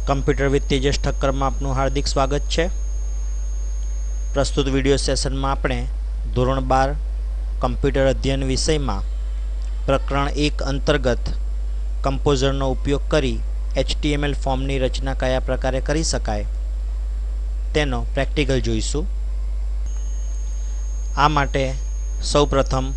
Computer with तेजस ठक्कर में आपनु हार्दिक स्वागत है। प्रस्तुत विडियो सेशन में आपणे धोरण 12 कम्प्यूटर अध्ययन विषय में प्रकरण 1 अंतर्गत कंपोजर नो उपयोग करी HTML फॉर्म नी रचना कया प्रकारे करी शकाय तेनो प्रेक्टिकल जोईशुं। आ माटे सौ प्रथम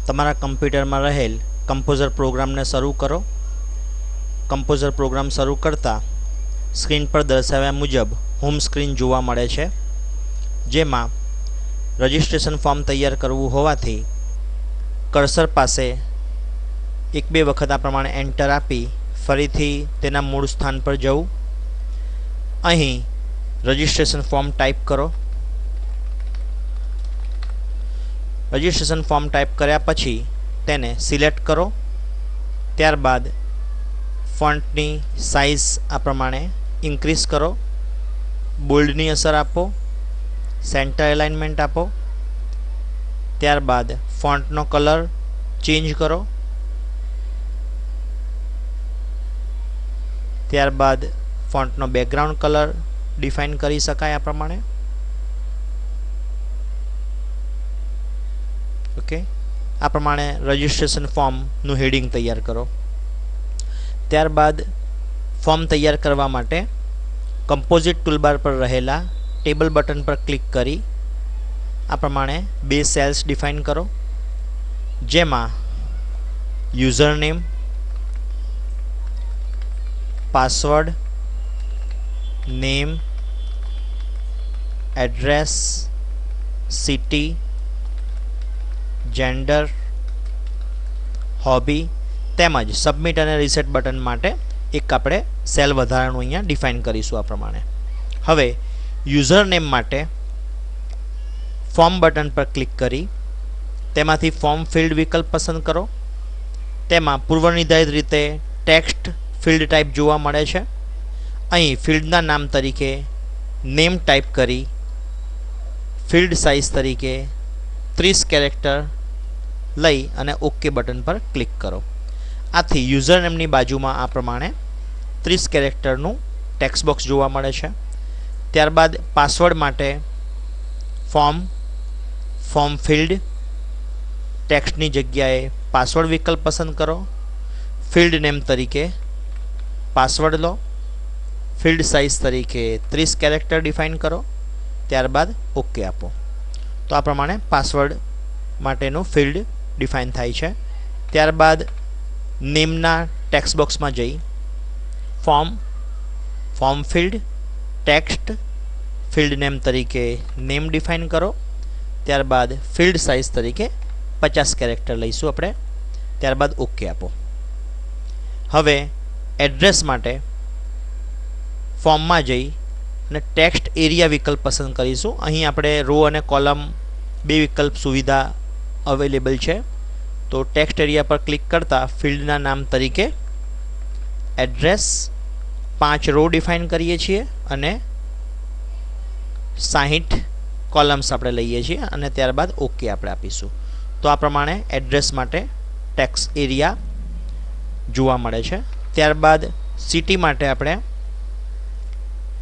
तमारा कम्प्यूटर में रहेल कंपोजर प्रोग्राम ने शरू करो। कंपोजर प्रोग्राम शरू करता स्क्रीन पर दर्शाव्या मुजब होम स्क्रीन जोवा मळे छे, जेमां रजिस्ट्रेशन फॉर्म तैयार करवुं होवाथी कर्सर पासे एक बे वखत आ प्रमाणे एंटर आपी फरीथी तेना मूळ स्थान पर जवुं। अहीं रजिस्ट्रेशन फॉर्म टाइप करो। रजिस्ट्रेशन फॉर्म टाइप कर्या पछी तेने सिलेक्ट करो। त्यारबाद फॉन्टनी साइज आ प्रमाणे इंक्रीज करो, बोल्डनी असर आपो, सेंटर एलाइनमेंट आपो। त्यारबाद फॉन्टनो कलर चेंज करो। त्यारबाद फॉन्टनो बेकग्राउंड कलर डिफाइन करी शकाय आ प्रमाणे। ओके, आ प्रमाणे रजिस्ट्रेशन फॉर्म नु हेडिंग तैयार करो। त्यारबाद फॉर्म तैयार करवा माटे कंपोजिट टूलबार पर रहेला टेबल बटन पर क्लिक करी आ प्रमाणे बे सेल्स डिफाइन करो, जेमा user name, password, name, address, city, gender, hobby तेमज सबमिट और रिसेट बटन माटे एक आपणे सेल वधारानुं अहींया डिफाइन करीशुं। आ प्रमाणे हवे यूजर नेम माटे फॉर्म बटन पर क्लिक करी तेमांथी फॉर्म फील्ड विकल्प पसंद करो। तेमां पूर्वनिर्धारित रीते टेक्स्ट फील्ड टाइप जोवा मळे छे। अहीं फील्डना नाम तरीके नेम टाइप करी फील्ड साइज तरीके 30 कैरेक्टर लई अने ओके बटन पर क्लिक करो। आथी यूजर नेमनी बाजुमां आ प्रमाणे 30 कैरेक्टरनुं टेक्स्ट बॉक्स जोवा मळे छे। त्यारबाद पासवर्ड माटे फॉर्म फील्ड टेक्स्टनी जग्याए पासवर्ड विकल्प पसंद करो। फील्ड नेम तरीके पासवर्ड लो। फील्ड साइज तरीके 30 कैरेक्टर डिफाइन करो। त्यारबाद ओके आपो तो आ प्रमाणे पासवर्ड माटेनुं फील्ड डिफाइन थाय छे। त्यारबाद नेमना टेक्स्ट बॉक्स में जई form field text field name तरीके नेम डिफाइन करो। त्यारबाद फील्ड साइज तरीके 50 कैरेक्टर लईशुं आपणे। त्यारबाद ओके आपो। हवे एड्रेस माटे फॉर्म में जई ने टेक्स्ट एरिया विकल्प पसंद करीशुं। अहीं आपणे रो अने कॉलम बे विकल्प सुविधा अवेलेबल है। तो टेक्स्ट एरिया पर क्लिक करता फील्डना नाम तरीके एड्रेस 5 रो डिफाइन करीए छीए अने 60 कॉलम्स आपणे लईए छीए अने त्यारबाद ओके आपणे आपीशुं। तो आ प्रमाणे एड्रेस माटे टेक्स्ट एरिया जोवा मळे छे। त्यारबाद सिटी माटे आपणे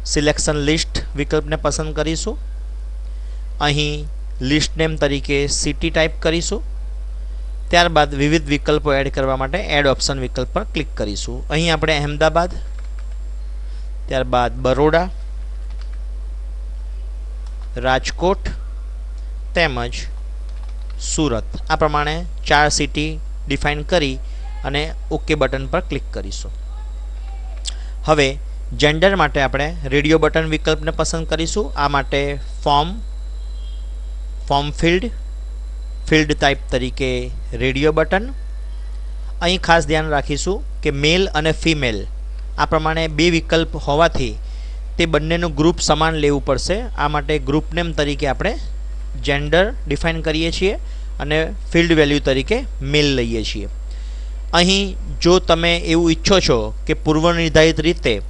सिलेक्शन लिस्ट विकल्प ने पसंद करीशुं। अहीं लिस्ट नेम तरीके सिटी टाइप करीशुं। त्यारबाद विविध विकल्पों एड करवा माटे एड ऑप्शन विकल्प पर क्लिक करीशुं। अहीं आपणे अहमदाबाद, त्यारबाद बरोड़ा, राजकोट तेमज सूरत आ प्रमाणे 4 सिटी डिफाइन करी अने ओके बटन पर क्लिक करीशुं। हवे जेंडर माटे आपणे रेडियो बटन विकल्प ने पसंद करीशुं। आ माटे फॉर्म फील्ड टाइप तरीके रेडियो बटन। अहीं खास ध्यान राखीशुं कि मेल अने फीमेल आ प्रमाणे बे विकल्प होवाथी ते बंनेनुं ग्रुप समान लेवुं पड़शे। आ माटे ग्रुप नेम तरीके आपणे जेंडर डिफाइन करीए छीए अने फील्ड वेल्यू तरीके मेल लईए छीए। अहीं जो तमे एवुं इच्छो छो कि पूर्वनिर्धारित रीते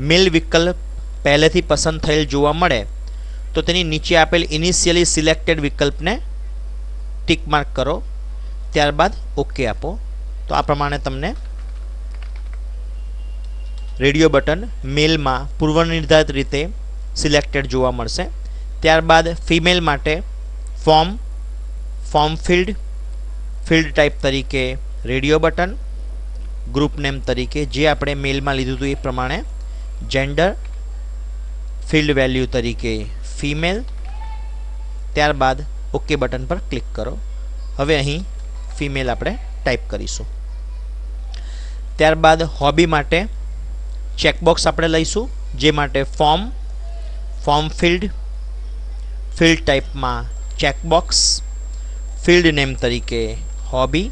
मेल विकल्प पहलेथी पसंद थयेल जोवा मळे तो तेनी नीचे आपेल इनिशियली सिलेक्टेड विकल्प ने टिक मार्क करो। त्यारबाद ओके आपो तो आ प्रमाणे तमने રેડિયો બટન મેલમાં પૂર્વનિર્ધારિત રીતે સિલેક્ટેડ જોવા મળશે. ત્યારબાદ ફિમેલ માટે ફોર્મ ફિલ્ડ ટાઈપ તરીકે રેડિયો બટન, ગ્રુપ નેમ તરીકે જે આપણે મેલમાં લીધું હતું એ પ્રમાણે, જેન્ડર ફિલ્ડ વેલ્યુ તરીકે ફિમેલ. ત્યારબાદ ઓકે બટન પર ક્લિક કરો. હવે અહીં ફિમેલ આપણે ટાઈપ કરીશું. ત્યારબાદ હોબી માટે ચેકબોક્સ આપણે લઈશું, જે માટે ફોર્મ ફિલ્ડ ટાઈપમાં ચેકબોક્સ, ફિલ્ડ નેમ તરીકે હોબી,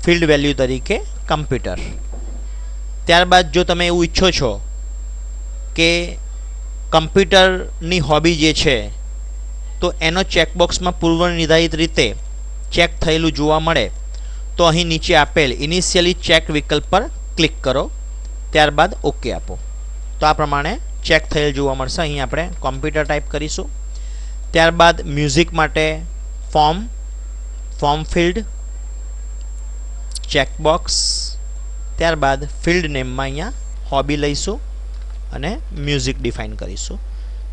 ફિલ્ડ વેલ્યુ તરીકે કમ્પ્યુટર. ત્યારબાદ જો તમે એવું ઈચ્છો છો કે કમ્પ્યુટરની હોબી જે છે તો એનો ચેકબોક્સમાં પૂર્વ નિર્ધારિત રીતે ચેક થયેલું જોવા મળે તો અહીં નીચે આપેલ ઇનિશિયલી ચેક વિકલ્પ પર ક્લિક કરો. ત્યારબાદ ઓકે આપો તો આ પ્રમાણે ચેક થયેલ જોવા મળશે. અહીં આપણે કોમ્પ્યુટર ટાઈપ કરીશું. ત્યારબાદ મ્યુઝિક માટે ફોર્મ ફિલ્ડ ચેકબોક્સ, ત્યારબાદ ફિલ્ડ નેમમાં અહીંયા હોબી લઈશું અને મ્યુઝિક ડિફાઇન કરીશું.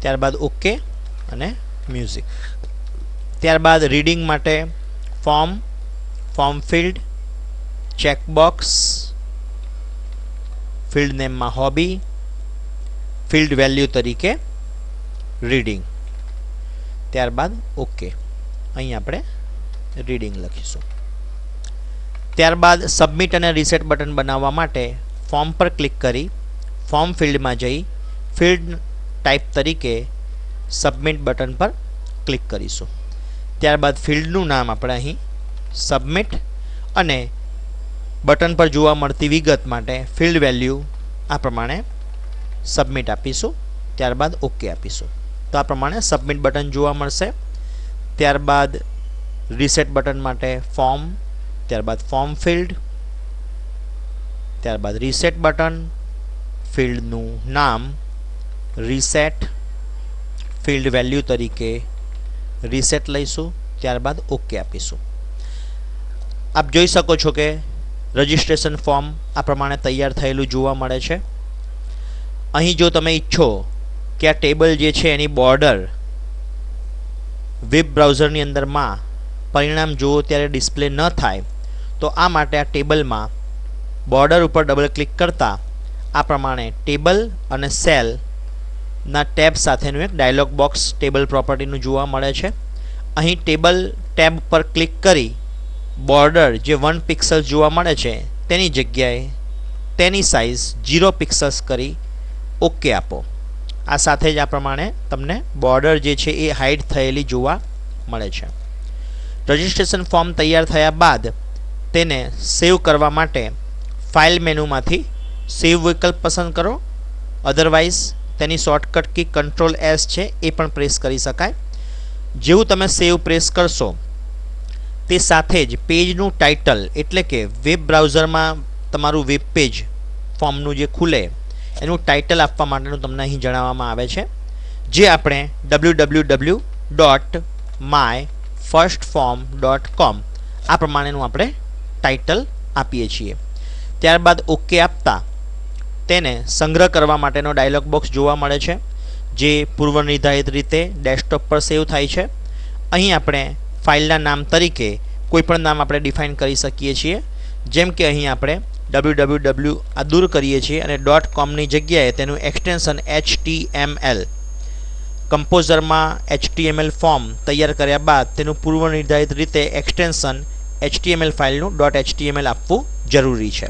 ત્યારબાદ ઓકે અને મ્યુઝિક. ત્યારબાદ રીડિંગ માટે ફોર્મ ફિલ્ડ ચેકબોક્સ, ફિલ્ડ નેમમાં હોબી, ફિલ્ડ વેલ્યુ તરીકે રીડિંગ. ત્યારબાદ ઓકે, અહીં આપણે રીડિંગ લખીશું. ત્યારબાદ સબમિટ અને રીસેટ બટન બનાવવા માટે ફોર્મ પર ક્લિક કરી ફોર્મ ફિલ્ડમાં જઈ ફિલ્ડ ટાઈપ તરીકે સબમિટ બટન પર ક્લિક કરીશું. ત્યારબાદ ફિલ્ડનું નામ આપણે અહીં સબમિટ અને બટન પર જોવા મળતી વિગત માટે ફિલ્ડ વેલ્યુ આ પ્રમાણે સબમિટ આપીશું. ત્યારબાદ ઓકે આપીશું તો આ પ્રમાણે સબમિટ બટન જોવા મળશે. ત્યારબાદ રીસેટ બટન માટે ત્યારબાદ ફોર્મ ફિલ્ડ, ત્યારબાદ રીસેટ બટન, ફિલ્ડનું નામ રીસેટ, ફિલ્ડ વેલ્યુ તરીકે રીસેટ લઈશું. ત્યારબાદ ઓકે આપીશું. આપ જોઈ શકો છો કે રજિસ્ટ્રેશન ફોર્મ આ પ્રમાણે તૈયાર થયેલું જોવા મળે છે. અહીં જો તમે ઈચ્છો કે આ ટેબલ જે છે એની બોર્ડર વેબ બ્રાઉઝરની અંદરમાં પરિણામ જુઓ ત્યારે ડિસ્પ્લે ન થાય તો આ માટે આ ટેબલમાં બોર્ડર ઉપર ડબલ ક્લિક કરતાં આ પ્રમાણે ટેબલ અને સેલના ટેબ સાથેનું એક ડાયલોગ બોક્સ ટેબલ પ્રોપર્ટીનું જોવા મળે છે. અહીં ટેબલ ટેબ પર ક્લિક કરી બોર્ડર જે 1 પિક્સલ જોવા મળે છે તેની જગ્યાએ તેની સાઇઝ 0 પિક્સલ્સ કરી ઓકે આપો. આ સાથે જ આ પ્રમાણે તમને બોર્ડર જે છે એ હાઇડ થયેલી જોવા મળે છે. રજિસ્ટ્રેશન ફોર્મ તૈયાર થયા બાદ તેને સેવ કરવા માટે ફાઇલ મેનુમાંથી સેવ વિકલ્પ પસંદ કરો. અધરવાઇઝ તેની શોર્ટકટ કી Ctrl+S છે એ પણ પ્રેસ કરી શકાય. જેવું તમે સેવ પ્રેસ કરશો તે સાથે જ પેજનું ટાઇટલ એટલે કે વેબ બ્રાઉઝરમાં તમારું વેબ પેજ ફોર્મનું જે ખુલે એનું ટાઇટલ આપવા માટેનું તમને અહીં જણાવવામાં આવે છે, જે આપણે www.myfirstform.com આ પ્રમાણેનું આપણે ટાઇટલ આપીએ છીએ. ત્યારબાદ ઓકે આપતા તેને સંગ્રહ કરવા માટેનો ડાયલોગ બોક્સ જોવા મળે છે, જે પૂર્વ નિર્ધારિત રીતે ડેસ્કટોપ પર સેવ થાય છે. અહીં આપણે ફાઇલના નામ તરીકે કોઈપણ નામ આપણે ડિફાઇન કરી શકીએ છીએ. જેમ કે અહીં આપણે www આ દૂર કરીએ છીએ અને .comની જગ્યાએ તેનું એક્સટેન્શન HTML કમ્પોઝરમાં HTML ફોર્મ તૈયાર કર્યા બાદ તેનું પૂર્વ નિર્ધારિત રીતે એક્સટેન્શન HTML ફાઇલનું .html આપવું જરૂરી છે.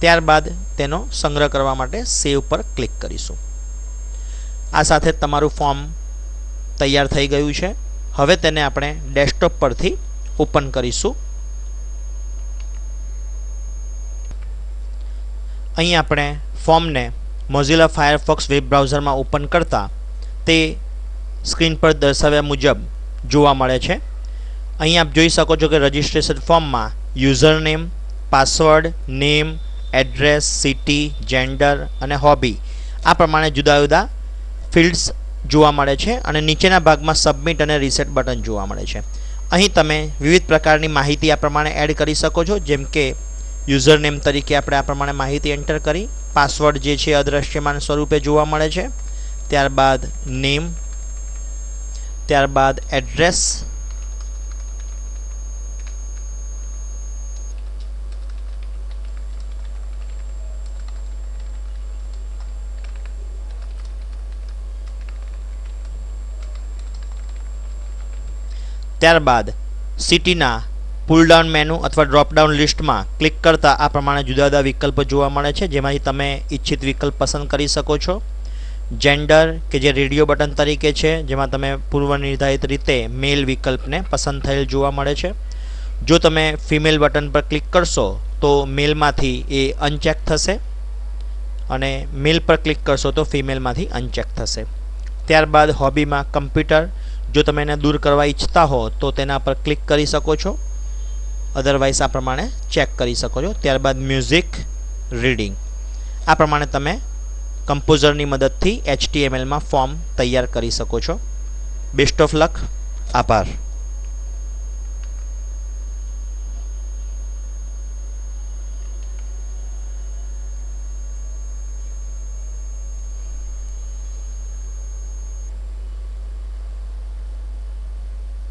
ત્યારબાદ તેનો સંગ્રહ કરવા માટે સેવ પર ક્લિક કરીશું. આ સાથે તમારું ફોર્મ તૈયાર થઈ ગયું છે. હવે તેને આપણે ડેસ્કટોપ પરથી ઓપન કરીશું. અહીં આપણે ફોર્મને મોઝિલા ફાયરફોક્સ વેબ બ્રાઉઝરમાં ઓપન કરતાં તે સ્ક્રીન પર દર્શાવ્યા મુજબ જોવા મળે છે. અહીં આપ જોઈ શકો છો કે રજિસ્ટ્રેશન ફોર્મમાં user name, password, name, address, city, gender અને હોબી આ પ્રમાણે જુદા જુદા ફિલ્ડ્સ જોવા મળે છે અને નીચેના ભાગમાં સબમિટ અને રીસેટ બટન જોવા મળે છે. અહીં તમે વિવિધ પ્રકારની માહિતી આ પ્રમાણે એડ કરી શકો છો, જેમ કે યુઝર નેમ તરીકે આપણે આ પ્રમાણે માહિતી એન્ટર કરી, પાસવર્ડ જે છે અદ્રશ્યમાન સ્વરૂપે જોવા મળે છે. ત્યારબાદ નેમ, ત્યારબાદ એડ્રેસ, ત્યારબાદ સિટીના પુલડાઉન મેનુ અથવા ડ્રોપડાઉન લિસ્ટમાં ક્લિક કરતા આ પ્રમાણે જુદા જુદા વિકલ્પો જોવા મળે છે, જેમાંથી તમે ઈચ્છિત વિકલ્પ પસંદ કરી શકો છો. જેન્ડર કે જે રેડિયો બટન તરીકે છે, જેમાં તમે પૂર્વ નિર્ધારિત રીતે મેલ વિકલ્પને પસંદ થયેલ જોવા મળે છે. જો તમે ફિમેલ બટન પર ક્લિક કરશો તો મેલમાંથી એ અનચેક થશે અને મેલ પર ક્લિક કરશો તો ફિમેલમાંથી અનચેક થશે. ત્યારબાદ હોબીમાં કમ્પ્યુટર, જો તમે એને દૂર કરવા ઈચ્છતા હો તો તેના પર ક્લિક કરી શકો છો, અધરવાઇઝ આ પ્રમાણે ચેક કરી શકો છો. ત્યારબાદ મ્યુઝિક, રીડિંગ, આ પ્રમાણે તમે કમ્પોઝરની મદદથી HTMLમાં ફોર્મ તૈયાર કરી શકો છો. Best of luck. આભાર.